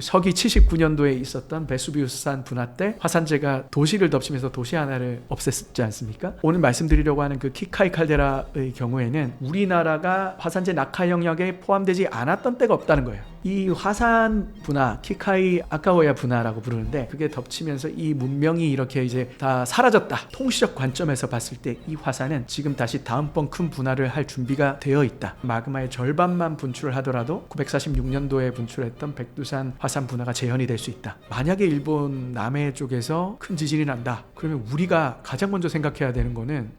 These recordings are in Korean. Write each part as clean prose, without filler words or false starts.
서기 79년도에 있었던 베수비우스산 분화 때 화산재가 도시를 덮치면서 도시 하나를 없앴지 않습니까? 오늘 말씀드리려고 하는 그 키카이 칼데라의 경우에는 우리나라가 화산재 낙하 영역에 포함되지 않았던 때가 없다는 거예요. 이 화산 분화, 키카이 아카오야 분화라고 부르는데, 그게 덮치면서 이 문명이 이렇게 이제 다 사라졌다. 통시적 관점에서 봤을 때 이 화산은 지금 다시 다음번 큰 분화를 할 준비가 되어 있다. 마그마의 절반만 분출을 하더라도 946년도에 분출했던 백두산 화산 분화가 재현이 될 수 있다. 만약에 일본 남해 쪽에서 큰 지진이 난다. 그러면 우리가 가장 먼저 생각해야 되는 거는,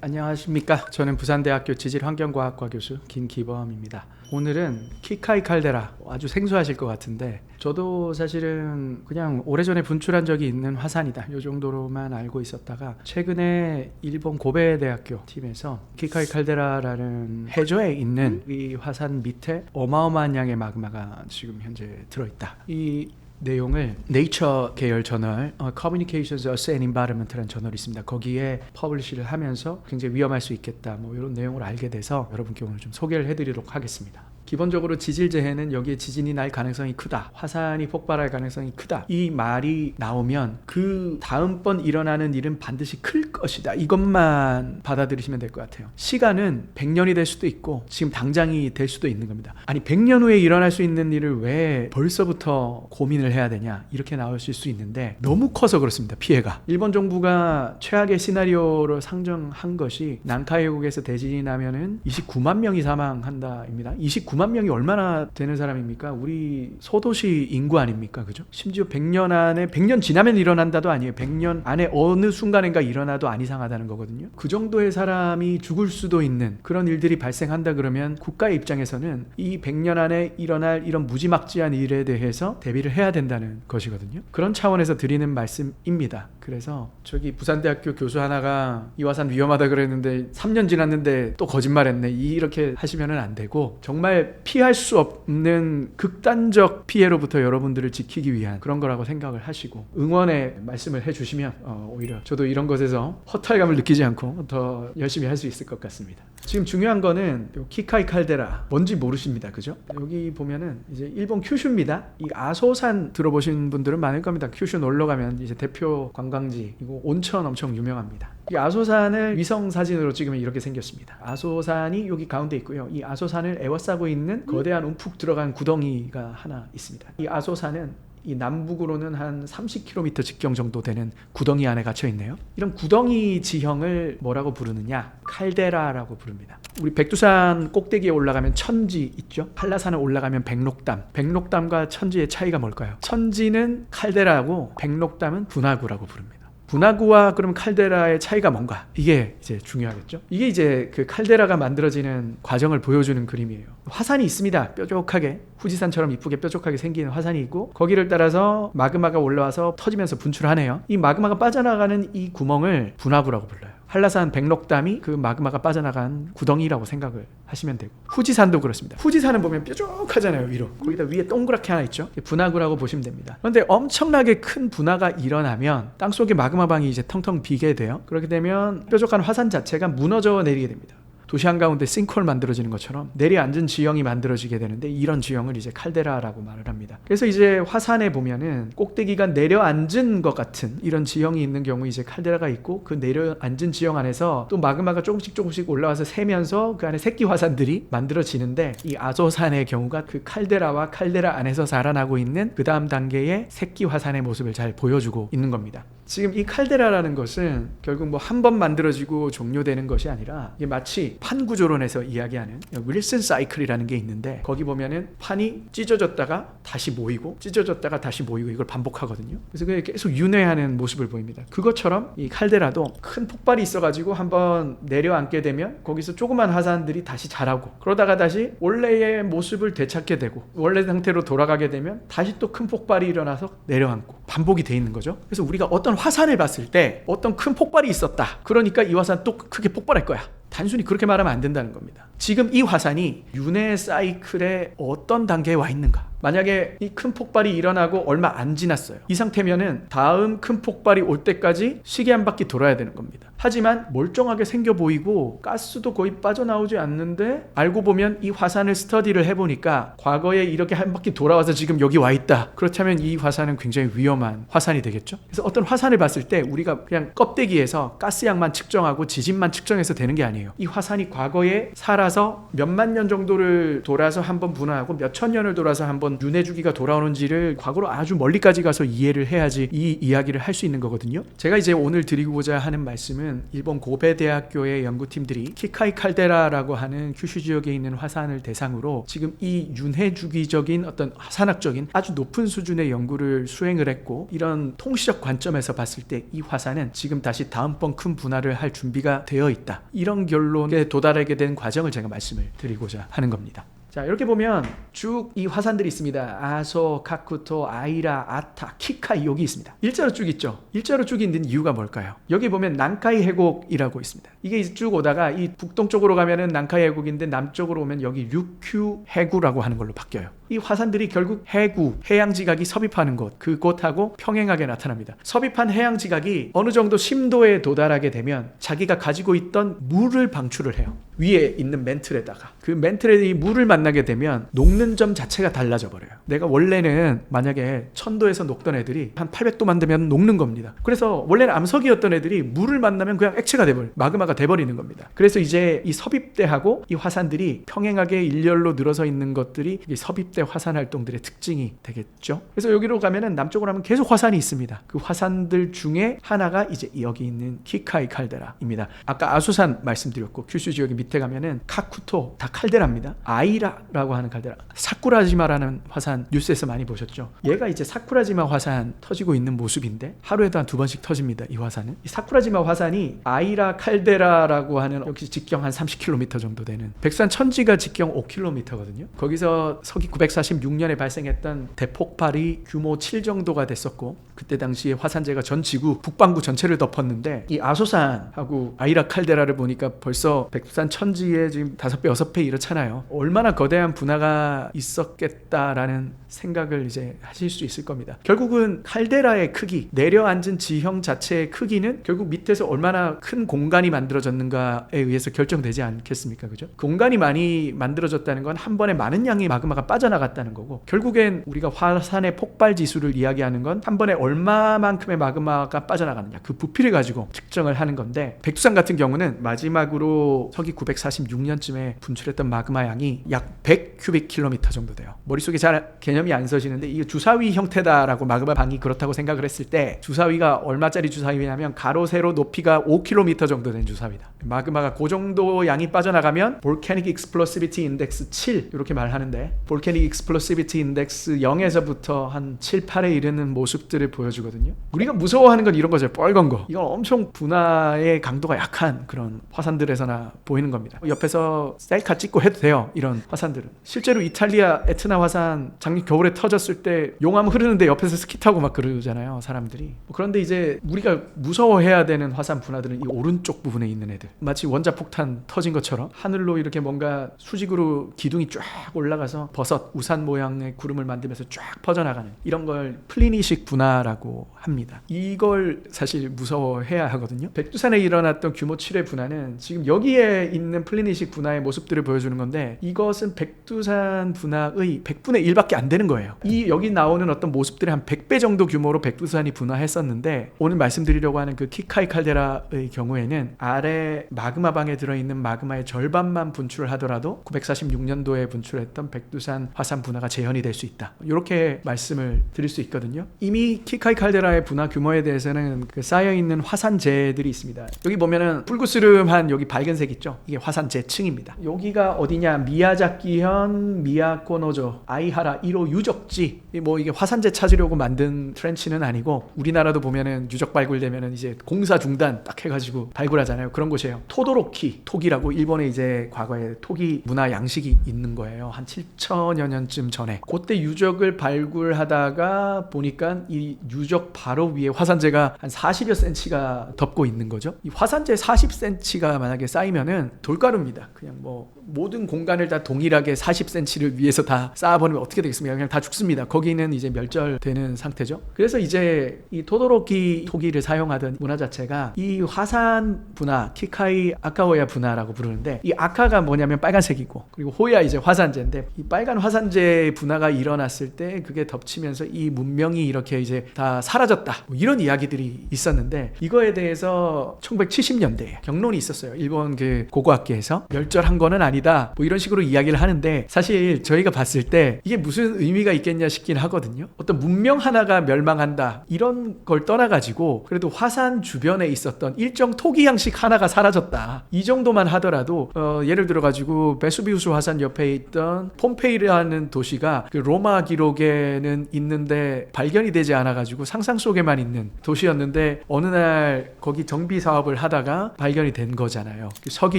안녕하십니까. 저는 부산대학교 지질환경과학과 교수 김기범입니다. 오늘은 키카이 칼데라, 아주 생소하실 것 같은데 저도 사실은 그냥 오래전에 분출한 적이 있는 화산이다, 이 정도로만 알고 있었다가 최근에 일본 고베 대학교 팀에서 키카이 칼데라라는 해저에 있는 이 화산 밑에 어마어마한 양의 마그마가 지금 현재 들어있다, 이 내용을 네이처 계열 저널 Communications Earth and Environment라는 저널이 있습니다. 거기에 퍼블리시를 하면서 굉장히 위험할 수 있겠다, 뭐 이런 내용을 알게 돼서 여러분께 오늘 좀 소개를 해드리도록 하겠습니다. 기본적으로 지질재해는 여기에 지진이 날 가능성이 크다, 화산이 폭발할 가능성이 크다, 이 말이 나오면 그 다음번 일어나는 일은 반드시 클 것이다, 이것만 받아들이시면 될 것 같아요. 시간은 100년이 될 수도 있고 지금 당장이 될 수도 있는 겁니다. 아니 100년 후에 일어날 수 있는 일을 왜 벌써부터 고민을 해야 되냐, 이렇게 나오실 수 있는데 너무 커서 그렇습니다. 피해가 일본 정부가 최악의 시나리오로 상정한 것이 난카이국에서 대진이 나면은 29만 명이 사망한다입니다. 29만 명이 얼마나 되는 사람입니까? 우리 소도시 인구 아닙니까? 그죠? 심지어 100년 안에, 100년 지나면 일어난다도 아니에요. 100년 안에 어느 순간인가 일어나도 안 이상하다는 거거든요. 그 정도의 사람이 죽을 수도 있는 그런 일들이 발생한다 그러면 국가의 입장에서는 이 100년 안에 일어날 이런 무지막지한 일에 대해서 대비를 해야 된다는 것이거든요. 그런 차원에서 드리는 말씀입니다. 그래서 저기 부산대학교 교수 하나가 이 화산 위험하다 그랬는데 3년 지났는데 또 거짓말했네, 이렇게 하시면 안 되고, 정말 피할 수 없는 극단적 피해로부터 여러분들을 지키기 위한 그런 거라고 생각을 하시고 응원의 말씀을 해주시면 오히려 저도 이런 것에서 허탈감을 느끼지 않고 더 열심히 할 수 있을 것 같습니다. 지금 중요한 거는 키카이 칼데라 뭔지 모르십니다, 그죠? 여기 보면은 이제 일본 큐슈입니다. 이 아소산 들어보신 분들은 많을 겁니다. 큐슈 놀러 가면 이제 대표 관광지, 이거 온천 엄청 유명합니다. 이 아소산을 위성 사진으로 찍으면 이렇게 생겼습니다. 아소산이 여기 가운데 있고요. 이 아소산을 에워싸고 있는 거대한 움푹 들어간 구덩이가 하나 있습니다. 이 아소산은 이 남북으로는 한 30km 직경 정도 되는 구덩이 안에 갇혀 있네요. 이런 구덩이 지형을 뭐라고 부르느냐? 칼데라라고 부릅니다. 우리 백두산 꼭대기에 올라가면 천지 있죠? 한라산에 올라가면 백록담. 백록담과 천지의 차이가 뭘까요? 천지는 칼데라고 백록담은 분화구라고 부릅니다. 분화구와 그럼 칼데라의 차이가 뭔가? 이게 이제 중요하겠죠? 이게 이제 그 칼데라가 만들어지는 과정을 보여주는 그림이에요. 화산이 있습니다. 뾰족하게, 후지산처럼 이쁘게 뾰족하게 생긴 화산이 있고, 거기를 따라서 마그마가 올라와서 터지면서 분출하네요. 이 마그마가 빠져나가는 이 구멍을 분화구라고 불러요. 한라산 백록담이 그 마그마가 빠져나간 구덩이라고 생각을 하시면 되고, 후지산도 그렇습니다. 후지산은 보면 뾰족하잖아요, 위로. 거기다 위에 동그랗게 하나 있죠? 분화구라고 보시면 됩니다. 그런데 엄청나게 큰 분화가 일어나면 땅속에 마그마방이 이제 텅텅 비게 돼요. 그렇게 되면 뾰족한 화산 자체가 무너져 내리게 됩니다. 도시 한가운데 싱크홀 만들어지는 것처럼 내려앉은 지형이 만들어지게 되는데, 이런 지형을 이제 칼데라라고 말을 합니다. 그래서 이제 화산에 보면은 꼭대기가 내려앉은 것 같은 이런 지형이 있는 경우 이제 칼데라가 있고, 그 내려앉은 지형 안에서 또 마그마가 조금씩 올라와서 새면서 그 안에 새끼 화산들이 만들어지는데, 이 아소산의 경우가 그 칼데라와 칼데라 안에서 자라나고 있는 그 다음 단계의 새끼 화산의 모습을 잘 보여주고 있는 겁니다. 지금 이 칼데라라는 것은 결국 뭐 한 번 만들어지고 종료되는 것이 아니라, 이게 마치 판 구조론에서 이야기하는 윌슨 사이클이라는 게 있는데, 거기 보면은 판이 찢어졌다가 다시 모이고 찢어졌다가 다시 모이고 이걸 반복하거든요. 그래서 그게 계속 윤회하는 모습을 보입니다. 그것처럼 이 칼데라도 큰 폭발이 있어가지고 한번 내려앉게 되면 거기서 조그만 화산들이 다시 자라고, 그러다가 다시 원래의 모습을 되찾게 되고, 원래 상태로 돌아가게 되면 다시 또 큰 폭발이 일어나서 내려앉고, 반복이 돼 있는 거죠. 그래서 우리가 어떤 화산을 봤을 때 어떤 큰 폭발이 있었다, 그러니까 이 화산 또 크게 폭발할 거야, 단순히 그렇게 말하면 안 된다는 겁니다. 지금 이 화산이 윤회 사이클의 어떤 단계에 와 있는가? 만약에 이 큰 폭발이 일어나고 얼마 안 지났어요. 이 상태면은 다음 큰 폭발이 올 때까지 시계 한 바퀴 돌아야 되는 겁니다. 하지만 멀쩡하게 생겨 보이고 가스도 거의 빠져나오지 않는데, 알고 보면 이 화산을 스터디를 해보니까 과거에 이렇게 한 바퀴 돌아와서 지금 여기 와 있다. 그렇다면 이 화산은 굉장히 위험한 화산이 되겠죠. 그래서 어떤 화산을 봤을 때 우리가 그냥 껍데기에서 가스양만 측정하고 지진만 측정해서 되는 게 아니에요. 이 화산이 과거에 살아서 몇만 년 정도를 돌아서 한번 분화하고 몇천 년을 돌아서 한번 윤회 주기가 돌아오는지를 과거로 아주 멀리까지 가서 이해를 해야지 이 이야기를 할 수 있는 거거든요. 제가 이제 오늘 드리고자 하는 말씀은 일본 고베 대학교의 연구팀들이 키카이 칼데라라고 하는 큐슈 지역에 있는 화산을 대상으로 지금 이 윤회 주기적인 어떤 화산학적인 아주 높은 수준의 연구를 수행을 했고, 이런 통시적 관점에서 봤을 때 이 화산은 지금 다시 다음번 큰 분화를 할 준비가 되어 있다. 이런 결론에 도달하게 된 과정을 제가 말씀을 드리고자 하는 겁니다. 자, 이렇게 보면 쭉 이 화산들이 있습니다. 아소, 카쿠토, 아이라, 아타, 키카이, 여기 있습니다. 일자로 쭉 있죠. 일자로 쭉 있는 이유가 뭘까요? 여기 보면 난카이 해곡이라고 있습니다. 이게 쭉 오다가 이 북동쪽으로 가면은 난카이 해곡인데, 남쪽으로 오면 여기 류큐 해구라고 하는 걸로 바뀌어요. 이 화산들이 결국 해구, 해양지각이 섭입하는 곳, 그곳하고 평행하게 나타납니다. 섭입한 해양지각이 어느 정도 심도에 도달하게 되면 자기가 가지고 있던 물을 방출을 해요. 위에 있는 멘틀에다가. 그 멘틀에 이 물을 만나게 되면 녹는 점 자체가 달라져 버려요. 내가 원래는 만약에 1000도에서 녹던 애들이 한 800도만 되면 녹는 겁니다. 그래서 원래는 암석이었던 애들이 물을 만나면 그냥 액체가 돼버려요. 마그마가 돼버리는 겁니다. 그래서 이제 이 섭입대하고 이 화산들이 평행하게 일렬로 늘어서 있는 것들이 이 섭입대 화산 활동들의 특징이 되겠죠. 그래서 여기로 가면은 남쪽으로 하면 계속 화산이 있습니다. 그 화산들 중에 하나가 이제 여기 있는 키카이 칼데라입니다. 아까 아소산 말씀드렸고, 큐슈 지역의 밑에 가면은 카쿠토, 다 칼데라입니다. 아이라라고 하는 칼데라, 사쿠라지마라는 화산 뉴스에서 많이 보셨죠. 얘가 이제 사쿠라지마 화산 터지고 있는 모습인데, 하루에도 한 2번씩 터집니다. 이 화산은. 이 사쿠라지마 화산이 아이라 칼데라라고 하는, 역시 직경 한 30km 정도 되는, 백두산 천지가 직경 5km거든요. 거기서 서기 946년에 발생했던 대폭발이 규모 7 정도가 됐었고, 그때 당시에 화산재가 전 지구 북반구 전체를 덮었는데, 이 아소산하고 아이라 칼데라를 보니까 벌써 백두산 천지에 지금 5배, 6배 이렇잖아요. 얼마나 거대한 분화가 있었겠다라는 생각을 이제 하실 수 있을 겁니다. 결국은 칼데라의 크기, 내려앉은 지형 자체의 크기는 결국 밑에서 얼마나 큰 공간이 만들어졌는가에 의해서 결정되지 않겠습니까? 그죠? 공간이 많이 만들어졌다는 건 한 번에 많은 양의 마그마가 빠져나갔다는 거고, 결국엔 우리가 화산의 폭발 지수를 이야기하는 건 한 번에 얼마만큼의 마그마가 빠져나가느냐, 그 부피를 가지고 측정을 하는 건데, 백두산 같은 경우는 마지막으로 서기 946년쯤에 분출했던 마그마 양이 약 100큐빅킬로미터 정도 돼요. 머릿속에 잘 개념이 안 서지는데, 이게 주사위 형태다라고 마그마 방이 그렇다고 생각을 했을 때, 주사위가 얼마짜리 주사위냐면 가로 세로 높이가 5km 정도 된 주사위다. 마그마가 그 정도 양이 빠져나가면 볼케닉 익스플로시비티 인덱스 7 이렇게 말하는데, 볼케닉 익스플로시비티 인덱스 0에서부터 한 7, 8에 이르는 모습들을 보여주거든요. 우리가 무서워하는 건 이런 거죠. 빨간 거. 이건 엄청 분화의 강도가 약한 그런 화산들에서나 보이는 겁니다. 옆에서 셀카 찍고 해도 돼요. 이런 화산들은. 실제로 이탈리아 에트나 화산 작년 겨울에 터졌을 때 용암 흐르는데 옆에서 스키 타고 막 그러잖아요, 사람들이. 그런데 이제 우리가 무서워해야 되는 화산 분화들은 이 오른쪽 부분에 있는 애들, 마치 원자폭탄 터진 것처럼 하늘로 이렇게 뭔가 수직으로 기둥이 쫙 올라가서 버섯, 우산 모양의 구름을 만들면서 쫙 퍼져나가는, 이런 걸 플리니식 분화라고 합니다. 이걸 사실 무서워해야 하거든요. 백두산에 일어났던 규모 7의 분화는 지금 여기에 있는 플리니식 분화의 모습들을 보여주는 건데, 이것은 백두산 분화의 100분의 1밖에 안 되는 거예요. 이 여기 나오는 어떤 모습들의 한 100배 정도 규모로 백두산이 분화했었는데, 오늘 말씀드리려고 하는 그 키카이 칼데라의 경우에는 아래 마그마방에 들어있는 마그마의 절반만 분출을 하더라도 946년도에 분출했던 백두산 화산 분화가 재현이 될 수 있다. 이렇게 말씀을 드릴 수 있거든요. 이미 키카이 칼데라의 분화 규모에 대해서는 그 쌓여있는 화산재들이 있습니다. 여기 보면은 붉으스름한 여기 밝은색 있죠? 이게 화산재층입니다. 여기가 어디냐? 미야자키현 미야코노조 아이하라 1호 유적지. 뭐 이게 화산재 찾으려고 만든 트렌치는 아니고, 우리나라도 보면은 유적 발굴되면은 이제 공사 중단 딱 해가지고 발굴하잖아요. 그런 곳이에요. 토도로키 토기라고, 일본에 이제 과거에 토기 문화 양식이 있는 거예요. 한 7천여 년쯤 전에. 그때 유적을 발굴하다가 보니까 이 이 유적 바로 위에 화산재가 한 40여 센치가 덮고 있는 거죠. 이 화산재 40cm가 만약에 쌓이면은 돌가루입니다. 그냥 뭐 모든 공간을 다 동일하게 40cm를 위에서 다 쌓아버리면 어떻게 되겠습니까? 그냥 다 죽습니다. 거기는 이제 멸절되는 상태죠. 그래서 이제 이 토도로키 토기를 사용하던 문화 자체가 이 화산 분화, 키카이 아카호야 분화라고 부르는데, 이 아카가 뭐냐면 빨간색이고, 그리고 호야 이제 화산재인데, 이 빨간 화산재 분화가 일어났을 때 그게 덮치면서 이 문명이 이렇게 이제 다 사라졌다, 뭐 이런 이야기들이 있었는데, 이거에 대해서 1970년대에 경론이 있었어요. 일본 그 고고학계에서 멸절한 거는 아니다, 뭐 이런 식으로 이야기를 하는데, 사실 저희가 봤을 때 이게 무슨 의미가 있겠냐 싶긴 하거든요. 어떤 문명 하나가 멸망한다 이런 걸 떠나가지고 그래도 화산 주변에 있었던 일정 토기 양식 하나가 사라졌다, 이 정도만 하더라도 예를 들어가지고 베수비우스 화산 옆에 있던 폼페이라는 도시가 그 로마 기록에는 있는데 발견이 되지 않아가지고 상상 속에만 있는 도시였는데, 어느 날 거기 정비 사업을 하다가 발견이 된 거잖아요. 서기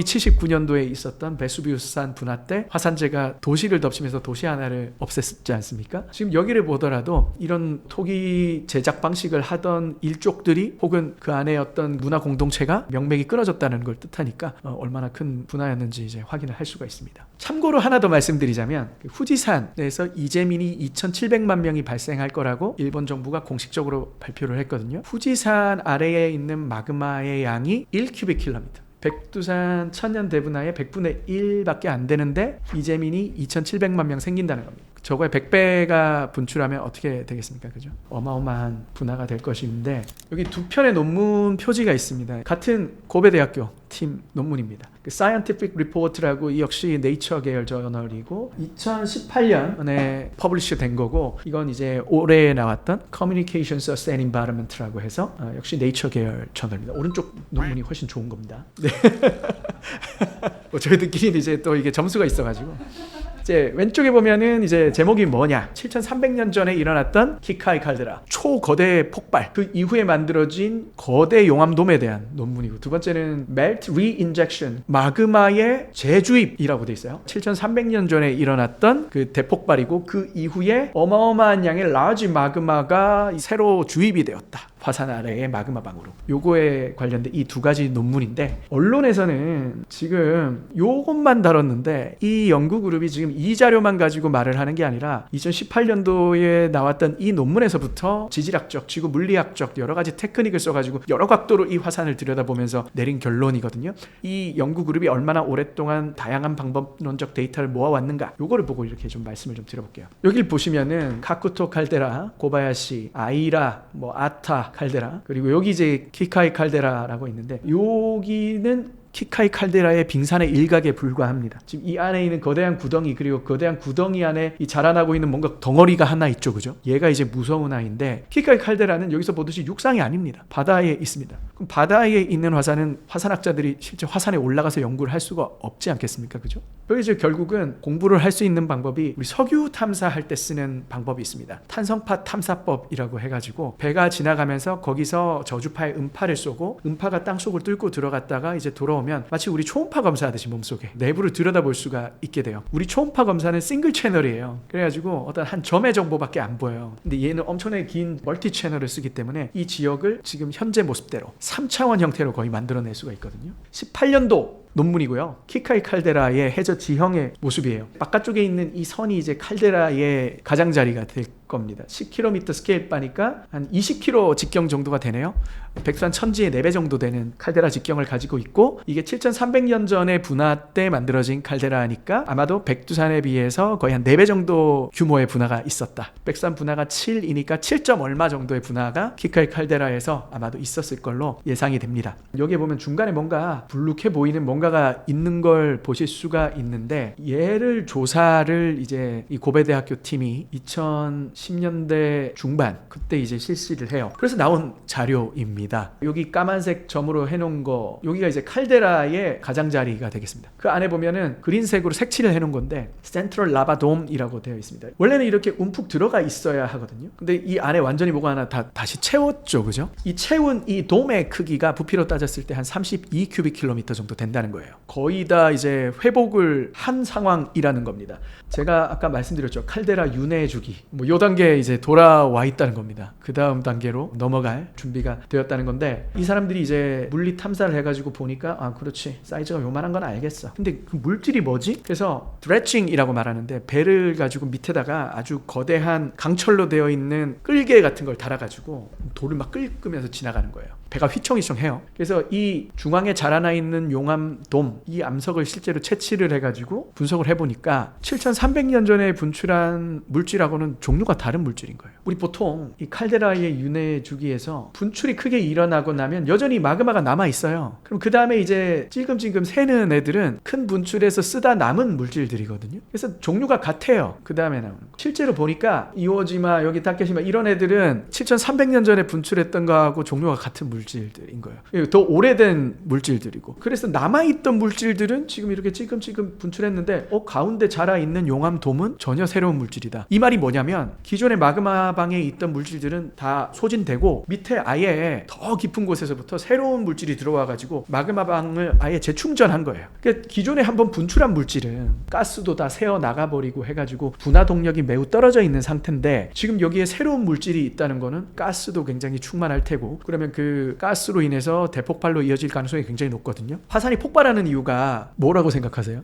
79년도에 있었던 베수비우스산 분화 때 화산재가 도시를 덮치면서 도시 하나를 없앴지 않습니까? 지금 여기를 보더라도 이런 토기 제작 방식을 하던 일족들이 혹은 그 안에 어떤 문화 공동체가 명맥이 끊어졌다는 걸 뜻하니까 얼마나 큰 분화였는지 이제 확인을 할 수가 있습니다. 참고로 하나 더 말씀드리자면, 후지산에서 이재민이 2,700만 명이 발생할 거라고 일본 정부가 공식적으로 발표를 했거든요. 후지산 아래에 있는 마그마의 양이 1큐빅킬로미터, 백두산 천년대분화의 100분의 1밖에 안 되는데 이재민이 2,700만 명 생긴다는 겁니다. 저거의 100배가 분출하면 어떻게 되겠습니까? 그죠? 어마어마한 분화가 될 것인데, 여기 두 편의 논문 표지가 있습니다. 같은 고베대학교 팀 논문입니다. 그 Scientific Report라고, 이 역시 네이처 계열 저널이고 2018년에 퍼블리시 된 거고, 이건 이제 올해 나왔던 Communications of and Environment라고 해서 역시 네이처 계열 저널입니다. 오른쪽 논문이 훨씬 좋은 겁니다. 네. 뭐 저희들끼리 이제 또 이게 점수가 있어가지고. 이제 왼쪽에 보면은 이제 제목이 뭐냐, 7,300년 전에 일어났던 키카이 칼데라 초거대 폭발, 그 이후에 만들어진 거대 용암돔에 대한 논문이고, 두 번째는 Melt Reinjection, 마그마의 재주입이라고 돼 있어요. 7,300년 전에 일어났던 그 대폭발이고, 그 이후에 어마어마한 양의 large 마그마가 새로 주입이 되었다, 화산 아래의 마그마 방으로. 요거에 관련된 이 두 가지 논문인데, 언론에서는 지금 요것만 다뤘는데 이 연구 그룹이 지금 이 자료만 가지고 말을 하는 게 아니라 2018년도에 나왔던 이 논문에서부터 지질학적, 지구 물리학적 여러 가지 테크닉을 써가지고 여러 각도로 이 화산을 들여다보면서 내린 결론이거든요. 이 연구 그룹이 얼마나 오랫동안 다양한 방법론적 데이터를 모아왔는가, 요거를 보고 이렇게 좀 말씀을 좀 드려볼게요. 여기를 보시면은 카쿠토 칼데라, 고바야시, 아이라, 뭐 아타 칼데라, 그리고 여기 이제 키카이 칼데라라고 있는데, 여기는 키카이 칼데라의 빙산의 일각에 불과합니다. 지금 이 안에 있는 거대한 구덩이, 그리고 거대한 구덩이 안에 이 자라나고 있는 뭔가 덩어리가 하나 있죠, 그죠? 얘가 이제 무서운 아이인데, 키카이 칼데라는 여기서 보듯이 육상이 아닙니다. 바다에 있습니다. 그럼 바다에 있는 화산은 화산학자들이 실제 화산에 올라가서 연구를 할 수가 없지 않겠습니까, 그죠? 여기 이제 결국은 공부를 할 수 있는 방법이 우리 석유 탐사할 때 쓰는 방법이 있습니다. 탄성파 탐사법이라고 해가지고 배가 지나가면서 거기서 저주파의 음파를 쏘고, 음파가 땅속을 뚫고 들어갔다가 이제 돌아오면 마치 우리 초음파 검사하듯이 몸속에 내부를 들여다볼 수가 있게 돼요. 우리 초음파 검사는 싱글 채널이에요. 그래가지고 어떤 한 점의 정보밖에 안 보여요. 근데 얘는 엄청나게 긴 멀티 채널을 쓰기 때문에 이 지역을 지금 현재 모습대로 3차원 형태로 거의 만들어낼 수가 있거든요. 18년도 논문이고요. 키카이 칼데라의 해저 지형의 모습이에요. 바깥쪽에 있는 이 선이 이제 칼데라의 가장자리가 될 겁니다. 10km 스케일 바니까 한 20km 직경 정도가 되네요. 백두산 천지의 4배 정도 되는 칼데라 직경을 가지고 있고, 이게 7,300년 전에 분화 때 만들어진 칼데라니까 아마도 백두산에 비해서 거의 한 4배 정도 규모의 분화가 있었다. 백두산 분화가 7이니까 7점 얼마 정도의 분화가 키카이 칼데라에서 아마도 있었을 걸로 예상이 됩니다. 여기에 보면 중간에 뭔가 불룩해 보이는 뭔가가 있는 걸 보실 수가 있는데, 얘를 조사를 이제 이 고베대학교 팀이 2010년대 중반 그때 이제 실시를 해요. 그래서 나온 자료입니다. 여기 까만색 점으로 해놓은 거, 여기가 이제 칼데라의 가장자리가 되겠습니다. 그 안에 보면은 그린색으로 색칠을 해놓은 건데 센트럴 라바 돔이라고 되어 있습니다. 원래는 이렇게 움푹 들어가 있어야 하거든요. 근데 이 안에 완전히 뭐가 하나 다시 채웠죠, 그죠? 이 채운 이 돔의 크기가 부피로 따졌을 때 한 32큐빅킬로미터 정도 된다는 있다는 거예요. 거의 다 이제 회복을 한 상황이라는 겁니다. 제가 아까 말씀드렸죠. 칼데라 윤회 주기. 요 단계에 이제 돌아와 있다는 겁니다. 그 다음 단계로 넘어갈 준비가 되었다는 건데, 이 사람들이 이제 물리 탐사를 해가지고 보니까 그렇지, 사이즈가 요만한 건 알겠어. 근데 그 물질이 뭐지? 그래서 드래칭이라고 말하는데, 배를 가지고 밑에다가 아주 거대한 강철로 되어 있는 끌개 같은 걸 달아가지고 돌을 막 끓으면서 지나가는 거예요. 배가 휘청휘청해요. 그래서 이 중앙에 자라나 있는 용암돔, 이 암석을 실제로 채취를 해가지고 분석을 해보니까 7,300년 전에 분출한 물질하고는 종류가 다른 물질인 거예요. 우리 보통 이 칼데라의 윤회 주기에서 분출이 크게 일어나고 나면 여전히 마그마가 남아있어요. 그럼 그 다음에 이제 찔끔찔끔 새는 애들은 큰 분출에서 쓰다 남은 물질들이거든요. 그래서 종류가 같아요. 그 다음에 나오는 거. 실제로 보니까 이오지마, 여기 타케시마 이런 애들은 7,300년 전에 분출했던 거하고 종류가 같은 물질들인 거예요. 더 오래된 물질들이고, 그래서 남아있던 물질들은 지금 이렇게 찔끔찔끔 분출했는데 가운데 자라있는 용암돔은 전혀 새로운 물질이다. 이 말이 뭐냐면, 기존의 마그마방에 있던 물질들은 다 소진되고 밑에 아예 더 깊은 곳에서부터 새로운 물질이 들어와가지고 마그마방을 아예 재충전한 거예요. 그러니까 기존에 한번 분출한 물질은 가스도 다 새어 나가버리고 해가지고 분화 동력이 매우 떨어져 있는 상태인데, 지금 여기에 새로운 물질이 있다는 거는 가스도 굉장히 충만할 테고, 그러면 그 가스로 인해서 대폭발로 이어질 가능성이 굉장히 높거든요. 화산이 폭발하는 이유가 뭐라고 생각하세요?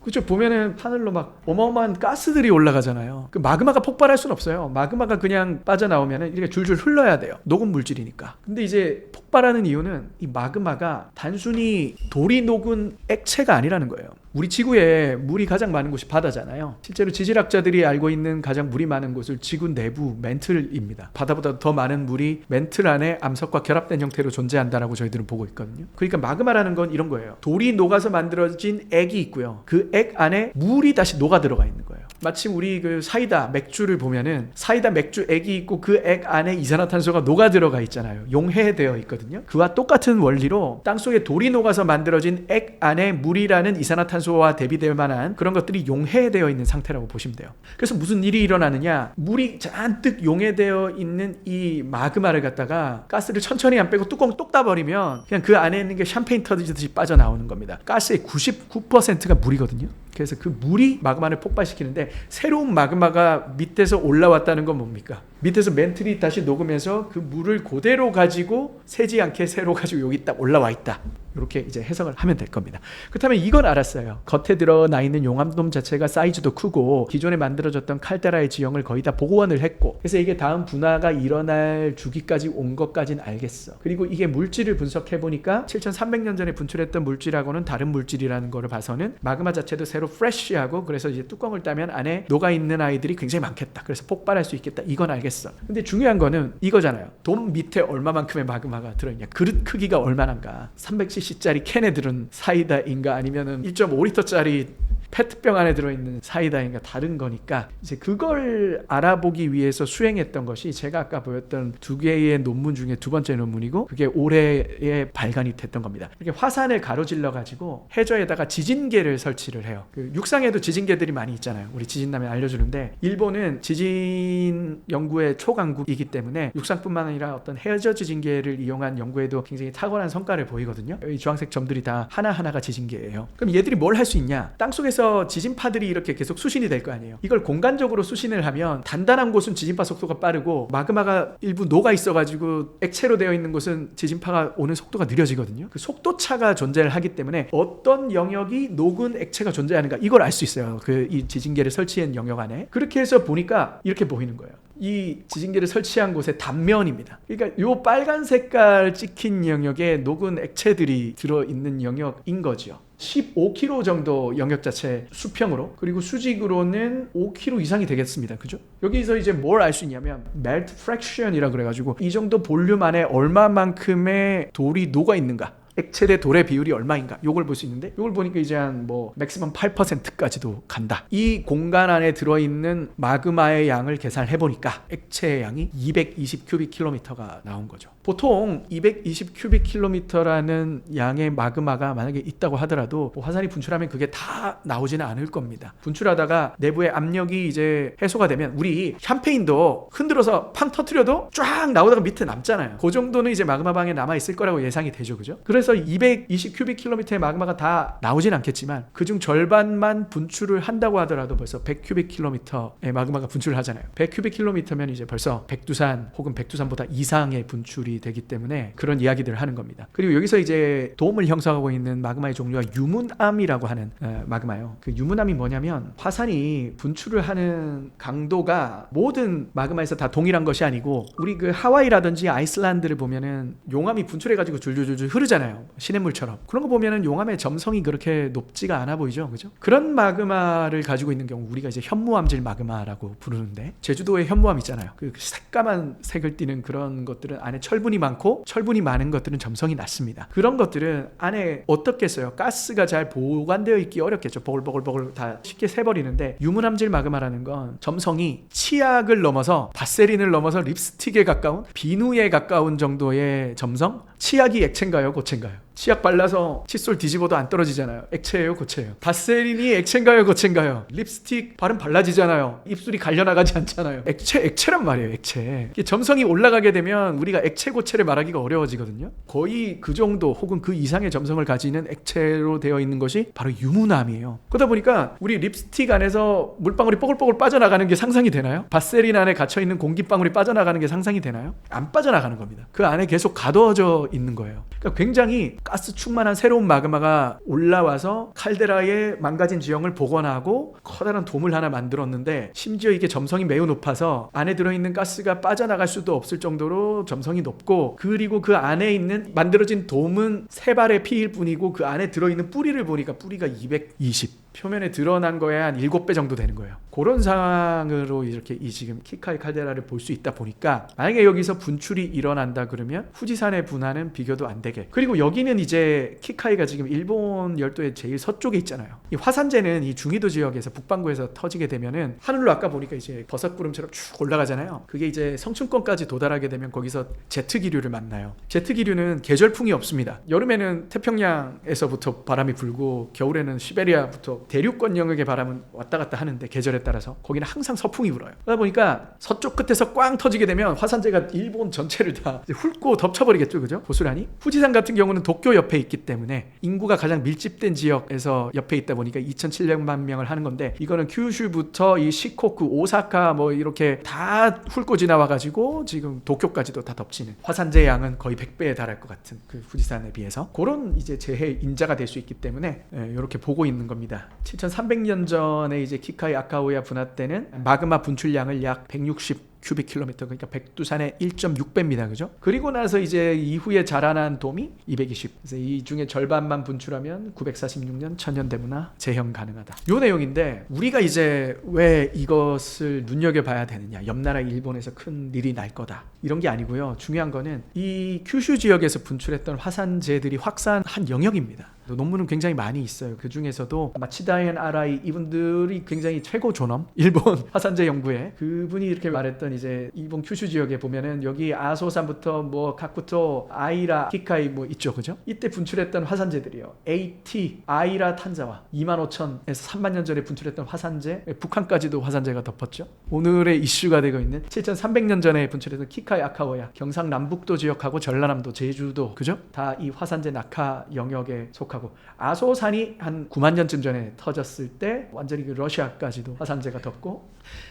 그렇죠. 보면은 하늘로 막 어마어마한 가스들이 올라가잖아요. 그 마그마가 폭발할 수는 없어요. 마그마가 그냥 빠져나오면은 이렇게 줄줄 흘러야 돼요. 녹은 물질이니까. 근데 이제 폭발하는 이유는 이 마그마가 단순히 돌이 녹은 액체가 아니라는 거예요. 우리 지구에 물이 가장 많은 곳이 바다잖아요. 실제로 지질학자들이 알고 있는 가장 물이 많은 곳을 지구 내부 멘틀입니다. 바다보다 더 많은 물이 멘틀 안에 암석과 결합된 형태로 존재한다라고 저희들은 보고 있거든요. 그러니까 마그마라는 건 이런 거예요. 돌이 녹아서 만들어진 액이 있고요. 그 액 안에 물이 다시 녹아 들어가 있는 거예요. 마침 우리 그 사이다 맥주를 보면은 사이다 맥주 액이 있고 그 액 안에 이산화탄소가 녹아 들어가 있잖아요. 용해되어 있거든요. 그와 똑같은 원리로 땅속에 돌이 녹아서 만들어진 액 안에 물이라는 이산화탄소와 대비될 만한 그런 것들이 용해되어 있는 상태라고 보시면 돼요. 그래서 무슨 일이 일어나느냐, 물이 잔뜩 용해되어 있는 이 마그마를 갖다가 가스를 천천히 안 빼고 뚜껑 똑 따버리면 그냥 그 안에 있는 게 샴페인 터지듯이 빠져나오는 겁니다. 가스의 99%가 물이거든요. 그래서 그 물이 마그마를 폭발시키는데, 새로운 마그마가 밑에서 올라왔다는 건 뭡니까? 밑에서 멘틀이 다시 녹으면서 그 물을 그대로 가지고 새지 않게 새로 가지고 여기 딱 올라와 있다. 이렇게 이제 해석을 하면 될 겁니다. 그렇다면 이건 알았어요. 겉에 드러나 있는 용암돔 자체가 사이즈도 크고 기존에 만들어졌던 칼데라의 지형을 거의 다 복원을 했고, 그래서 이게 다음 분화가 일어날 주기까지 온 것까지는 알겠어. 그리고 이게 물질을 분석해 보니까 7,300년 전에 분출했던 물질하고는 다른 물질이라는 거를 봐서는 마그마 자체도 새로 프레쉬하고, 그래서 이제 뚜껑을 따면 안에 녹아 있는 아이들이 굉장히 많겠다. 그래서 폭발할 수 있겠다. 이건 알겠어. 근데 중요한 거는 이거잖아요. 돔 밑에 얼마만큼의 마그마가 들어있냐, 그릇 크기가 얼마나인가. 300cc짜리 캔에 들은 사이다인가 아니면은 1.5리터짜리 페트병 안에 들어있는 사이다인가 다른 거니까, 이제 그걸 알아보기 위해서 수행했던 것이 제가 아까 보였던 두 개의 논문 중에 두 번째 논문이고, 그게 올해에 발간이 됐던 겁니다. 이렇게 화산을 가로질러 가지고 해저에다가 지진계를 설치를 해요. 그 육상에도 지진계들이 많이 있잖아요. 우리 지진 나면 알려주는데, 일본은 지진 연구의 초강국이기 때문에 육상뿐만 아니라 어떤 해저 지진계를 이용한 연구에도 굉장히 탁월한 성과를 보이거든요. 이 주황색 점들이 다 하나하나가 지진계예요. 그럼 얘들이 뭘 할 수 있냐? 땅속에서 지진파들이 이렇게 계속 수신이 될 거 아니에요. 이걸 공간적으로 수신을 하면 단단한 곳은 지진파 속도가 빠르고, 마그마가 일부 녹아 있어가지고 액체로 되어 있는 곳은 지진파가 오는 속도가 느려지거든요. 그 속도차가 존재를 하기 때문에 어떤 영역이 녹은 액체가 존재하는가, 이걸 알 수 있어요. 그 이 지진계를 설치한 영역 안에. 그렇게 해서 보니까 이렇게 보이는 거예요. 이 지진계를 설치한 곳의 단면입니다. 그러니까 요 빨간 색깔 찍힌 영역에 녹은 액체들이 들어있는 영역인 거죠. 15km 정도 영역 자체 수평으로, 그리고 수직으로는 5km 이상이 되겠습니다. 그죠? 여기서 이제 뭘 알 수 있냐면 melt fraction이라고 그래가지고 이 정도 볼륨 안에 얼마만큼의 돌이 녹아 있는가, 액체 대 돌의 비율이 얼마인가, 요걸 볼 수 있는데, 요걸 보니까 이제 한 뭐 맥시멈 8%까지도 간다. 이 공간 안에 들어있는 마그마의 양을 계산해 보니까 액체의 양이 220 큐빅킬로미터가 나온 거죠. 보통 220 큐빅킬로미터라는 양의 마그마가 만약에 있다고 하더라도 화산이 분출하면 그게 다 나오지는 않을 겁니다. 분출하다가 내부의 압력이 이제 해소가 되면, 우리 샴페인도 흔들어서 팡 터트려도 쫙 나오다가 밑에 남잖아요. 그 정도는 이제 마그마방에 남아 있을 거라고 예상이 되죠. 그죠? 그래서 벌써 220 큐빅킬로미터의 마그마가 다 나오진 않겠지만 그중 절반만 분출을 한다고 하더라도 벌써 100 큐빅킬로미터의 마그마가 분출을 하잖아요. 100 큐빅킬로미터면 이제 벌써 백두산 혹은 백두산보다 이상의 분출이 되기 때문에 그런 이야기들을 하는 겁니다. 그리고 여기서 이제 돔을 형성하고 있는 마그마의 종류가 유문암이라고 하는 마그마예요. 그 유문암이 뭐냐면 화산이 분출을 하는 강도가 모든 마그마에서 다 동일한 것이 아니고 우리 그 하와이라든지 아이슬란드를 보면은 용암이 분출해가지고 줄줄줄줄 흐르잖아요. 시냇물처럼. 그런 거 보면은 용암의 점성이 그렇게 높지가 않아 보이죠, 그죠? 그런 마그마를 가지고 있는 경우 우리가 이제 현무암질 마그마라고 부르는데 제주도에 현무암 있잖아요. 그 새까만 색을 띠는 그런 것들은 안에 철분이 많고 철분이 많은 것들은 점성이 낮습니다. 그런 것들은 안에 어떻겠어요? 가스가 잘 보관되어 있기 어렵겠죠. 보글보글 다 쉽게 새버리는데 유문암질 마그마라는 건 점성이 치약을 넘어서 바세린을 넘어서 립스틱에 가까운 비누에 가까운 정도의 점성? 치약이 액체인가요? 고체인가요? 치약 발라서 칫솔 뒤집어도 안 떨어지잖아요. 액체예요? 고체예요? 바세린이 액체인가요? 고체인가요? 립스틱 바르면 발라지잖아요. 입술이 갈려나가지 않잖아요. 액체란 말이에요. 액체. 점성이 올라가게 되면 우리가 액체 고체를 말하기가 어려워지거든요. 거의 그 정도 혹은 그 이상의 점성을 가지는 액체로 되어 있는 것이 바로 유문암이에요. 그러다 보니까 우리 립스틱 안에서 물방울이 뽀글뽀글 빠져나가는 게 상상이 되나요? 바세린 안에 갇혀있는 공기방울이 빠져나가는 게 상상이 되나요? 안 빠져나가는 겁니다. 그 안에 계속 가둬져 있는 거예요. 그러니까 굉장히 가스 충만한 새로운 마그마가 올라와서 칼데라의 망가진 지형을 복원하고 커다란 돔을 하나 만들었는데 심지어 이게 점성이 매우 높아서 안에 들어있는 가스가 빠져나갈 수도 없을 정도로 점성이 높고 그리고 그 안에 있는 만들어진 돔은 세 발의 피일 뿐이고 그 안에 들어있는 뿌리를 보니까 뿌리가 220 표면에 드러난 거에 한 7배 정도 되는 거예요. 그런 상황으로 이렇게 이 지금 키카이 칼데라를 볼 수 있다 보니까 만약에 여기서 분출이 일어난다 그러면 후지산의 분화는 비교도 안 되게. 그리고 여기는 이제 키카이가 지금 일본 열도의 제일 서쪽에 있잖아요. 이 화산재는 이 중위도 지역에서 북반구에서 터지게 되면은 하늘로 아까 보니까 이제 버섯구름처럼 쭉 올라가잖아요. 그게 이제 성층권까지 도달하게 되면 거기서 제트 기류를 만나요. 제트 기류는 계절풍이 없습니다. 여름에는 태평양에서부터 바람이 불고 겨울에는 시베리아부터 대륙권 영역의 바람은 왔다 갔다 하는데 계절에 따라서 거기는 항상 서풍이 불어요. 그러다 보니까 서쪽 끝에서 꽝 터지게 되면 화산재가 일본 전체를 다 훑고 덮쳐버리겠죠, 그죠? 고스란히. 후지산 같은 경우는 도쿄 옆에 있기 때문에 인구가 가장 밀집된 지역에서 옆에 있다 보니까 2,700만 명을 하는 건데 이거는 kyushu부터 이 시코쿠, 오사카 뭐 이렇게 다 훑고 지나와가지고 지금 도쿄까지도 다 덮치는 화산재 양은 거의 100배에 달할 것 같은 그 후지산에 비해서 그런 이제 재해 인자가 될 수 있기 때문에 이렇게 보고 있는 겁니다. 7,300년 전에 이제 키카이 아카오야 분화 때는 마그마 분출량을 약 160 큐빅킬로미터, 그러니까 백두산의 1.6배입니다. 그죠? 그리고 나서 이제 이후에 자라난 돔이 220. 그래서 이 중에 절반만 분출하면 946년 천년대문화 재형 가능하다. 요 내용인데 우리가 이제 왜 이것을 눈여겨봐야 되느냐. 옆나라 일본에서 큰 일이 날 거다. 이런 게 아니고요. 중요한 거는 이 큐슈 지역에서 분출했던 화산재들이 확산한 영역입니다. 논문은 굉장히 많이 있어요. 그 중에서도 마치다엔 아라이 이분들이 굉장히 최고 존엄 일본 화산재 연구에 그분이 이렇게 말했던 이제 일본 큐슈 지역에 보면은 여기 아소산부터 뭐 가쿠토 아이라 키카이 뭐 있죠, 그죠? 이때 분출했던 화산재들이요. AT 아이라 탄자와 25,000에서 3만 년 전에 분출했던 화산재, 북한까지도 화산재가 덮었죠. 오늘의 이슈가 되고 있는 7,300년 전에 분출했던 키카이 아카오야 경상남북도 지역하고 전라남도, 제주도, 그죠? 다 이 화산재 낙하 영역에 속하고 아소산이 한 9만 년쯤 전에 터졌을 때 완전히 그 러시아까지도 화산재가 덮고,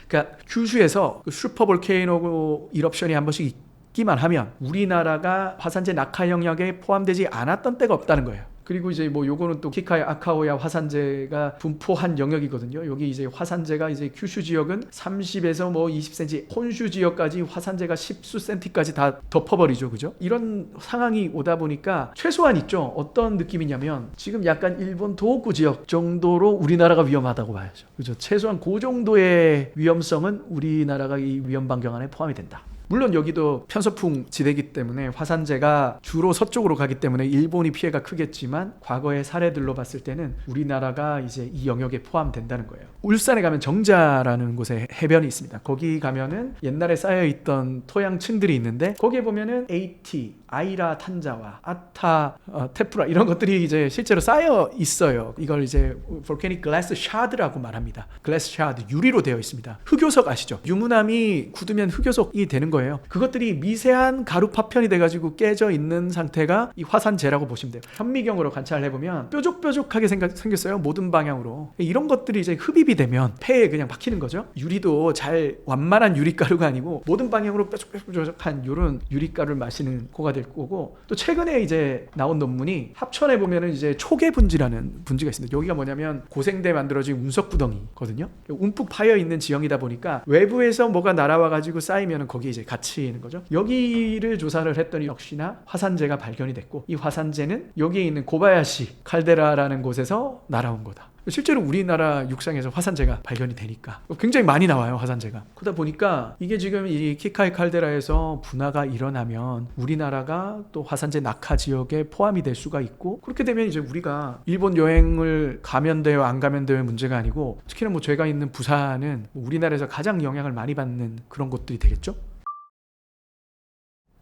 그러니까 큐슈에서 그 슈퍼볼케이노 이럽션이 한 번씩 있기만 하면 우리나라가 화산재 낙하 영역에 포함되지 않았던 때가 없다는 거예요. 그리고 이제 뭐 요거는 또 키카이 아카오야 화산재가 분포한 영역이거든요. 여기 이제 화산재가 이제 큐슈 지역은 30에서 뭐 20cm, 혼슈 지역까지 화산재가 10수 센티까지 다 덮어버리죠, 그죠? 이런 상황이 오다 보니까 최소한 있죠. 어떤 느낌이냐면 지금 약간 일본 도호쿠 지역 정도로 우리나라가 위험하다고 봐야죠, 그죠? 최소한 그 정도의 위험성은 우리나라가 이 위험 반경 안에 포함이 된다. 물론 여기도 편서풍 지대이기 때문에 화산재가 주로 서쪽으로 가기 때문에 일본이 피해가 크겠지만 과거의 사례들로 봤을 때는 우리나라가 이제 이 영역에 포함된다는 거예요. 울산에 가면 정자라는 곳에 해변이 있습니다. 거기 가면은 옛날에 쌓여있던 토양층들이 있는데 거기에 보면은 AT 아이라 탄자와 아타 테프라 이런 것들이 이제 실제로 쌓여 있어요. 이걸 이제 volcanic glass shard라고 말합니다. glass shard, 유리로 되어 있습니다. 흑요석 아시죠? 유문함이 굳으면 흑요석이 되는 거예요. 그것들이 미세한 가루 파편이 돼가지고 깨져 있는 상태가 이 화산재라고 보시면 돼요. 현미경으로 관찰을 해보면 뾰족뾰족하게 생겼어요. 모든 방향으로. 이런 것들이 이제 흡입이 되면 폐에 그냥 박히는 거죠. 유리도 잘 완만한 유리가루가 아니고 모든 방향으로 뾰족뾰족한 이런 유리가루를 마시는 코가 될 거고, 또 최근에 이제 나온 논문이 합천에 보면은 이제 초계분지라는 분지가 있습니다. 여기가 뭐냐면 고생대 만들어진 운석구덩이거든요. 움푹 파여 있는 지형이다 보니까 외부에서 뭐가 날아와 가지고 쌓이면 거기에 이제 갇히는 거죠. 여기를 조사를 했더니 역시나 화산재가 발견이 됐고, 이 화산재는 여기에 있는 고바야시 칼데라라는 곳에서 날아온 거다. 실제로 우리나라 육상에서 화산재가 발견이 되니까 굉장히 많이 나와요, 화산재가. 그러다 보니까 이게 지금 이 키카이 칼데라에서 분화가 일어나면 우리나라가 또 화산재 낙하 지역에 포함이 될 수가 있고, 그렇게 되면 이제 우리가 일본 여행을 가면 돼요 안 가면 돼요 문제가 아니고, 특히나 뭐 제가 있는 부산은 우리나라에서 가장 영향을 많이 받는 그런 곳들이 되겠죠.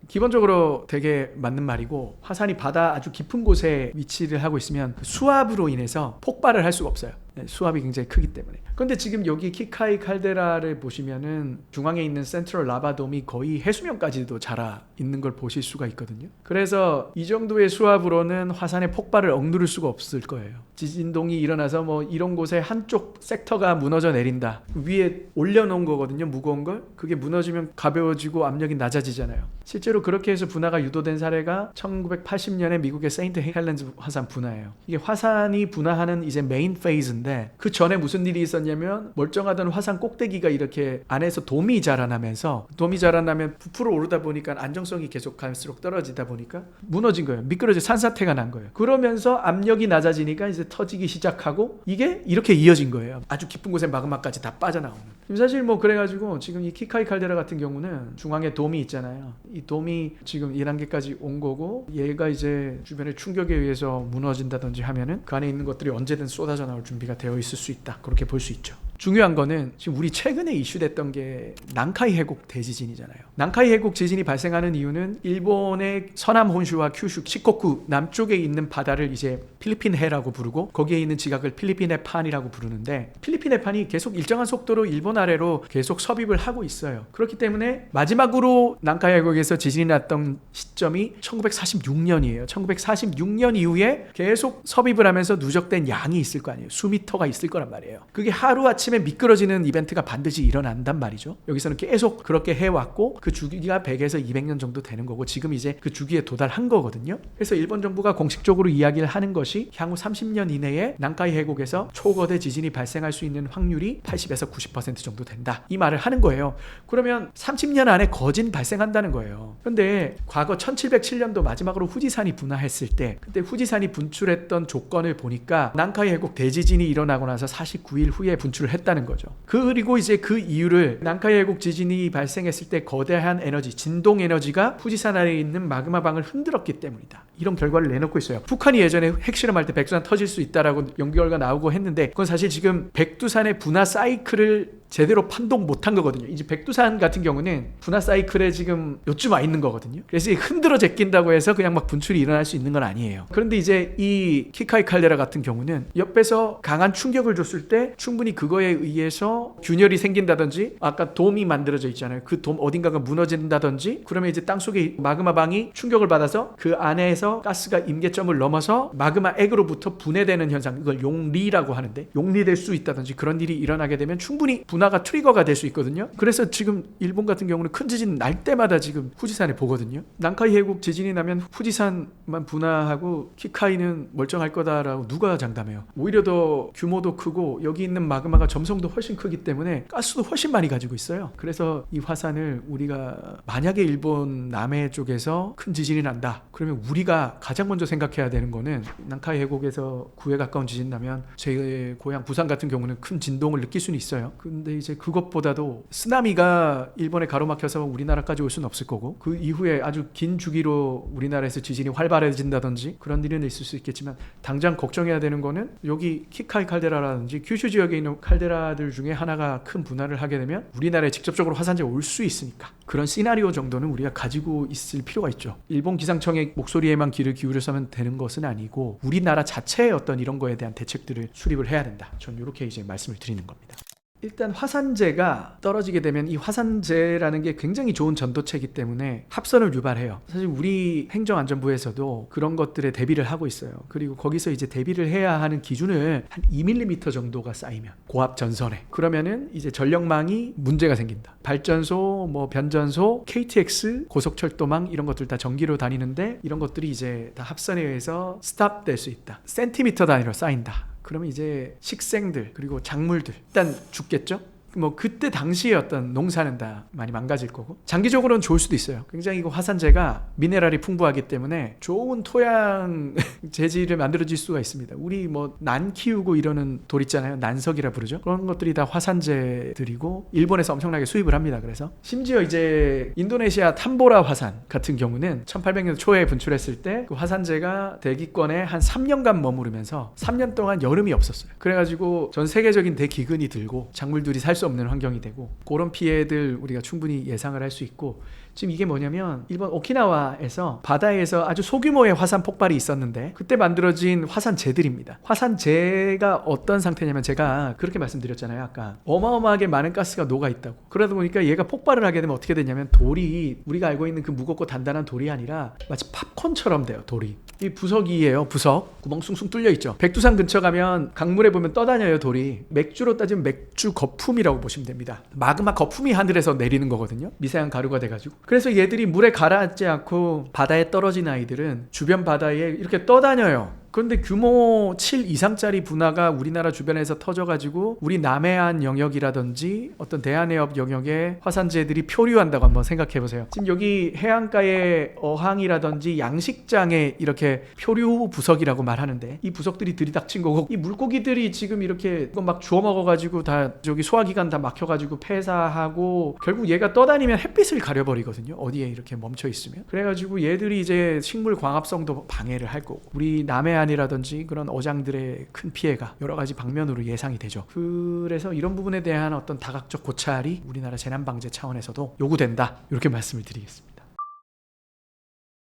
기본적으로 되게 맞는 말이고, 화산이 바다 아주 깊은 곳에 위치를 하고 있으면 수압으로 인해서 폭발을 할 수가 없어요. 수압이 굉장히 크기 때문에. 그런데 지금 여기 키카이 칼데라를 보시면은 중앙에 있는 센트럴 라바돔이 거의 해수면까지도 자라 있는 걸 보실 수가 있거든요. 그래서 이 정도의 수압으로는 화산의 폭발을 억누를 수가 없을 거예요. 지진동이 일어나서 뭐 이런 곳에 한쪽 섹터가 무너져 내린다, 위에 올려놓은 거거든요, 무거운 걸. 그게 무너지면 가벼워지고 압력이 낮아지잖아요. 실제로 그렇게 해서 분화가 유도된 사례가 1980년에 미국의 세인트 헬렌즈 화산 분화예요. 이게 화산이 분화하는 이제 메인 페이즈인데, 그 전에 무슨 일이 있었냐면 멀쩡하던 화산 꼭대기가 이렇게 안에서 돔이 자라나면서, 돔이 자라나면 부풀어 오르다 보니까 안정성이 계속 갈수록 떨어지다 보니까 무너진 거예요. 미끄러져 산사태가 난 거예요. 그러면서 압력이 낮아지니까 이제 터지기 시작하고, 이게 이렇게 이어진 거예요. 아주 깊은 곳에 마그마까지 다 빠져나오는. 사실 뭐 그래가지고 지금 이 키카이 칼데라 같은 경우는 중앙에 돔이 있잖아요. 이 돔이 지금 1단계까지 온 거고, 얘가 이제 주변의 충격에 의해서 무너진다든지 하면은 그 안에 있는 것들이 언제든 쏟아져 나올 준비가 되어 있을 수 있다, 그렇게 볼 수 있죠. 중요한 거는 지금 우리 최근에 이슈됐던 게 난카이 해곡 대지진이잖아요. 난카이 해곡 지진이 발생하는 이유는 일본의 서남 혼슈와 큐슈, 시코쿠 남쪽에 있는 바다를 이제 필리핀 해라고 부르고, 거기에 있는 지각을 필리핀 해판이라고 부르는데, 필리핀 해판이 계속 일정한 속도로 일본 아래로 계속 섭입을 하고 있어요. 그렇기 때문에 마지막으로 난카이 해곡에서 지진이 났던 시점이 1946년이에요. 1946년 이후에 계속 섭입을 하면서 누적된 양이 있을 거 아니에요. 수미터가 있을 거란 말이에요. 그게 하루아침에 미끄러지는 이벤트가 반드시 일어난단 말이죠. 여기서는 계속 그렇게 해왔고, 그 주기가 100에서 200년 정도 되는 거고, 지금 이제 그 주기에 도달한 거거든요. 그래서 일본 정부가 공식적으로 이야기를 하는 것이 향후 30년 이내에 난카이 해곡에서 초거대 지진이 발생할 수 있는 확률이 80에서 90% 정도 된다, 이 말을 하는 거예요. 그러면 30년 안에 거진 발생한다는 거예요. 그런데 과거 1707년도 마지막으로 후지산이 분화했을 때, 그때 후지산이 분출했던 조건을 보니까 난카이 해곡 대지진이 일어나고 나서 49일 후에 분출을 했다는 거죠. 그리고 이제 그 이유를 난카이 해곡 지진이 발생했을 때 거대한 에너지, 진동 에너지가 후지산 아래에 있는 마그마방을 흔들었기 때문이다, 이런 결과를 내놓고 있어요. 북한이 예전에 핵실험할 때 백두산 터질 수 있다라고 연구결과 나오고 했는데, 그건 사실 지금 백두산의 분화 사이클을 제대로 판독 못한 거거든요. 이제 백두산 같은 경우는 분화 사이클에 지금 요쯤 와 있는 거거든요. 그래서 흔들어 제낀다고 해서 그냥 막 분출이 일어날 수 있는 건 아니에요. 그런데 이제 이 키카이 칼데라 같은 경우는 옆에서 강한 충격을 줬을 때 충분히 그거에 의해서 균열이 생긴다든지, 아까 돔이 만들어져 있잖아요. 그 돔 어딘가가 무너진다든지, 그러면 이제 땅속에 마그마방이 충격을 받아서 그 안에서 가스가 임계점을 넘어서 마그마 액으로부터 분해되는 현상, 이걸 용리라고 하는데, 용리될 수 있다든지 그런 일이 일어나게 되면 충분히 분화가 트리거가 될 수 있거든요. 그래서 지금 일본 같은 경우는 큰 지진 날 때마다 지금 후지산에 보거든요. 난카이 해곡 지진이 나면 후지산만 분화하고 키카이는 멀쩡할 거다라고 누가 장담해요. 오히려 더 규모도 크고 여기 있는 마그마가 점성도 훨씬 크기 때문에 가스도 훨씬 많이 가지고 있어요. 그래서 이 화산을 우리가 만약에 일본 남해 쪽에서 큰 지진이 난다, 그러면 우리가 우리가 가장 먼저 생각해야 되는 거는 난카이 해곡에서 9에 가까운 지진 나면 제 고향 부산 같은 경우는 큰 진동을 느낄 수는 있어요. 근데 이제 그것보다도 쓰나미가 일본에 가로막혀서 우리나라까지 올 수는 없을 거고, 그 이후에 아주 긴 주기로 우리나라에서 지진이 활발해진다든지 그런 일은 있을 수 있겠지만, 당장 걱정해야 되는 거는 여기 키카이 칼데라라든지 규슈 지역에 있는 칼데라들 중에 하나가 큰 분할을 하게 되면 우리나라에 직접적으로 화산재가 올 수 있으니까 그런 시나리오 정도는 우리가 가지고 있을 필요가 있죠. 일본 기상청의 목소리에만 귀를 기울여서면 되는 것은 아니고 우리나라 자체의 어떤 이런 거에 대한 대책들을 수립을 해야 된다. 전 이렇게 이제 말씀을 드리는 겁니다. 일단 화산재가 떨어지게 되면 이 화산재라는 게 굉장히 좋은 전도체이기 때문에 합선을 유발해요. 사실 우리 행정안전부에서도 그런 것들에 대비를 하고 있어요. 그리고 거기서 이제 대비를 해야 하는 기준을 한 2mm 정도가 쌓이면 고압 전선에, 그러면은 이제 전력망이 문제가 생긴다. 발전소, 뭐 변전소, KTX, 고속철도망 이런 것들 다 전기로 다니는데 이런 것들이 이제 다 합선에 의해서 스탑될 수 있다. 센티미터 단위로 쌓인다. 그러면 이제 식생들 그리고 작물들 일단 죽겠죠. 뭐 그때 당시의 어떤 농사는 다 많이 망가질 거고, 장기적으로는 좋을 수도 있어요. 굉장히 이거 화산재가 미네랄이 풍부하기 때문에 좋은 토양 재질을 만들어질 수가 있습니다. 우리 뭐 난 키우고 이러는 돌 있잖아요. 난석이라 부르죠. 그런 것들이 다 화산재들이고 일본에서 엄청나게 수입을 합니다. 그래서 심지어 이제 인도네시아 탐보라 화산 같은 경우는 1800년 초에 분출했을 때 그 화산재가 대기권에 한 3년간 머무르면서 3년 동안 여름이 없었어요. 그래가지고 전 세계적인 대기근이 들고 작물들이 살 수 없는 환경이 되고, 그런 피해들 우리가 충분히 예상을 할 수 있고, 지금 이게 뭐냐면 일본 오키나와에서 바다에서 아주 소규모의 화산 폭발이 있었는데 그때 만들어진 화산재들입니다. 화산재가 어떤 상태냐면, 제가 그렇게 말씀드렸잖아요. 아까 어마어마하게 많은 가스가 녹아 있다고. 그러다 보니까 얘가 폭발을 하게 되면 어떻게 되냐면, 돌이 우리가 알고 있는 그 무겁고 단단한 돌이 아니라 마치 팝콘처럼 돼요. 돌이. 이 부석이에요. 부석. 구멍 숭숭 뚫려 있죠. 백두산 근처 가면 강물에 보면 떠다녀요. 돌이. 맥주로 따지면 맥주 거품이라고 보시면 됩니다. 마그마 거품이 하늘에서 내리는 거거든요. 미세한 가루가 돼가지고. 그래서 얘들이 물에 가라앉지 않고 바다에 떨어진 아이들은 주변 바다에 이렇게 떠다녀요. 그런데 규모 7 이상짜리 분화가 우리나라 주변에서 터져가지고 우리 남해안 영역이라든지 어떤 대한해협 영역에 화산재들이 표류한다고 한번 생각해보세요. 지금 여기 해안가의 어항이라든지 양식장에 이렇게 표류 부석이라고 말하는데, 이 부석들이 들이닥친 거고, 이 물고기들이 지금 이렇게 막 주워 먹어가지고 다 저기 소화기관 다 막혀가지고 폐사하고, 결국 얘가 떠다니면 햇빛을 가려버리거든요. 어디에 이렇게 멈춰 있으면. 그래가지고 얘들이 이제 식물 광합성도 방해를 할 거고, 우리 남해안 이라든지 그런 어장들의 큰 피해가 여러 가지 방면으로 예상이 되죠. 그래서 이런 부분에 대한 어떤 다각적 고찰이 우리나라 재난방제 차원에서도 요구된다. 이렇게 말씀을 드리겠습니다.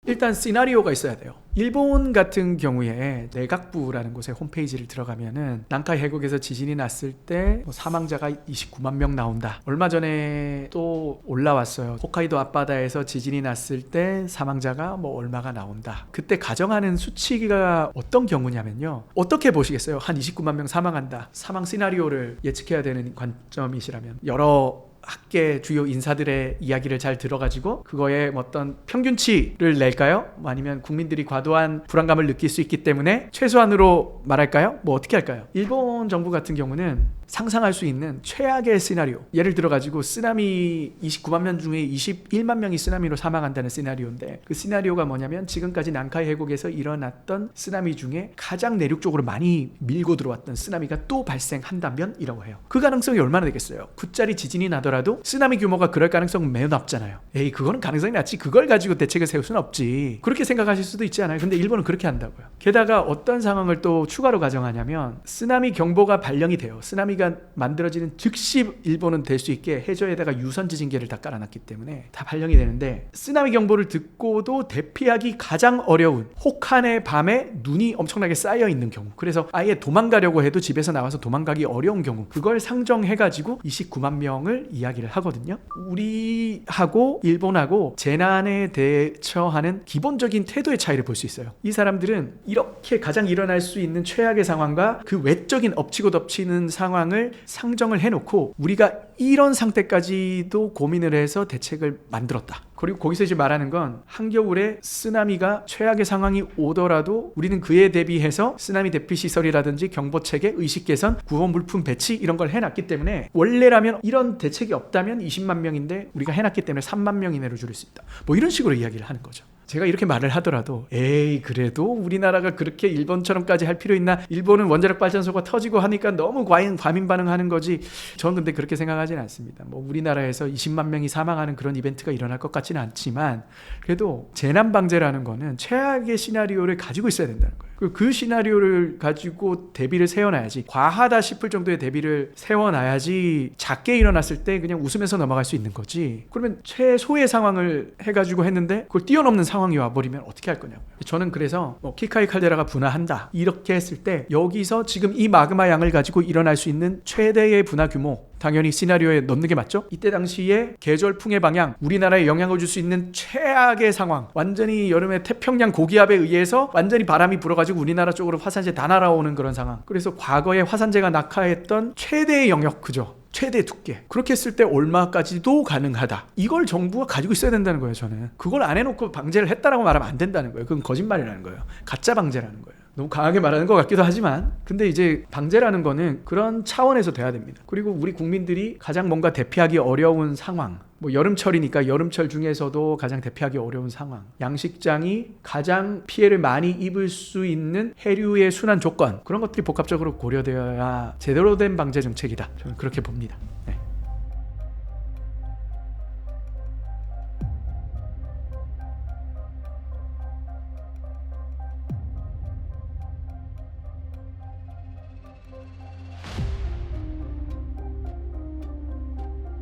일단 시나리오가 있어야 돼요. 일본 같은 경우에 내각부라는 곳에 홈페이지를 들어가면은 난카이 해곡에서 지진이 났을 때 사망자가 29만 명 나온다. 얼마 전에 또 올라왔어요. 홋카이도 앞바다에서 지진이 났을 때 사망자가 뭐 얼마가 나온다. 그때 가정하는 수치가 어떤 경우냐면요. 어떻게 보시겠어요? 한 29만 명 사망한다. 사망 시나리오를 예측해야 되는 관점이시라면 여러 학계 주요 인사들의 이야기를 잘 들어가지고 그거에 어떤 평균치를 낼까요? 아니면 국민들이 과도한 불안감을 느낄 수 있기 때문에 최소한으로 말할까요? 뭐 어떻게 할까요? 일본 정부 같은 경우는 상상할 수 있는 최악의 시나리오, 예를 들어가지고 쓰나미 29만 명 중에 21만 명이 쓰나미로 사망한다는 시나리오인데, 그 시나리오가 뭐냐면 지금까지 난카이 해곡에서 일어났던 쓰나미 중에 가장 내륙 쪽으로 많이 밀고 들어왔던 쓰나미가 또 발생한다면 이라고 해요. 그 가능성이 얼마나 되겠어요? 9짜리 지진이 나더라도 쓰나미 규모가 그럴 가능성은 매우 낮잖아요. 에이, 그거는 가능성이 낮지, 그걸 가지고 대책을 세울 수는 없지, 그렇게 생각하실 수도 있지 않아요? 근데 일본은 그렇게 한다고요. 게다가 어떤 상황을 또 추가로 가정하냐면, 쓰나미 경보가 발령이 돼요. 쓰나미가 만들어지는 즉시 일본은 될 수 있게 해저에다가 유선 지진계를 다 깔아놨기 때문에 다 발령이 되는데, 쓰나미 경보를 듣고도 대피하기 가장 어려운 혹한의 밤에 눈이 엄청나게 쌓여 있는 경우, 그래서 아예 도망가려고 해도 집에서 나와서 도망가기 어려운 경우, 그걸 상정해가지고 29만 명을 이야기를 하거든요. 우리하고 일본하고 재난에 대처하는 기본적인 태도의 차이를 볼 수 있어요. 이 사람들은 이렇게 가장 일어날 수 있는 최악의 상황과 그 외적인 엎치고 덮치는 상황을 상정을 해놓고 우리가 이런 상태까지도 고민을 해서 대책을 만들었다. 그리고 거기서 이제 말하는 건 한겨울에 쓰나미가 최악의 상황이 오더라도 우리는 그에 대비해서 쓰나미 대피 시설이라든지 경보체계, 의식 개선, 구호 물품 배치 이런 걸 해놨기 때문에 원래라면 이런 대책이 없다면 20만 명인데 우리가 해놨기 때문에 3만 명 이내로 줄일 수 있다. 뭐 이런 식으로 이야기를 하는 거죠. 제가 이렇게 말을 하더라도 에이 그래도 우리나라가 그렇게 일본처럼까지 할 필요 있나? 일본은 원자력 발전소가 터지고 하니까 너무 과민 반응하는 거지. 저는 근데 그렇게 생각하지는 않습니다. 뭐 우리나라에서 20만 명이 사망하는 그런 이벤트가 일어날 것 같지는 않지만 그래도 재난 방제라는 거는 최악의 시나리오를 가지고 있어야 된다는 거예요. 그 시나리오를 가지고 대비를 세워놔야지. 과하다 싶을 정도의 대비를 세워놔야지 작게 일어났을 때 그냥 웃으면서 넘어갈 수 있는 거지. 그러면 최소의 상황을 해가지고 했는데 그걸 뛰어넘는 상황이 와버리면 어떻게 할 거냐고요. 저는 그래서 키카이 칼데라가 분화한다 이렇게 했을 때 여기서 지금 이 마그마 양을 가지고 일어날 수 있는 최대의 분화 규모 당연히 시나리오에 넣는 게 맞죠? 이때 당시에 계절풍의 방향, 우리나라에 영향을 줄 수 있는 최악의 상황, 완전히 여름에 태평양 고기압에 의해서 완전히 바람이 불어가지고 우리나라 쪽으로 화산재 다 날아오는 그런 상황. 그래서 과거에 화산재가 낙하했던 최대의 영역, 그죠? 최대 두께. 그렇게 했을 때 얼마까지도 가능하다. 이걸 정부가 가지고 있어야 된다는 거예요, 저는. 그걸 안 해놓고 방제를 했다라고 말하면 안 된다는 거예요. 그건 거짓말이라는 거예요. 가짜 방제라는 거예요. 너무 강하게 말하는 것 같기도 하지만 근데 이제 방제라는 거는 그런 차원에서 돼야 됩니다. 그리고 우리 국민들이 가장 뭔가 대피하기 어려운 상황, 뭐 여름철이니까 여름철 중에서도 가장 대피하기 어려운 상황, 양식장이 가장 피해를 많이 입을 수 있는 해류의 순환 조건, 그런 것들이 복합적으로 고려되어야 제대로 된 방제 정책이다. 저는 그렇게 봅니다. 네.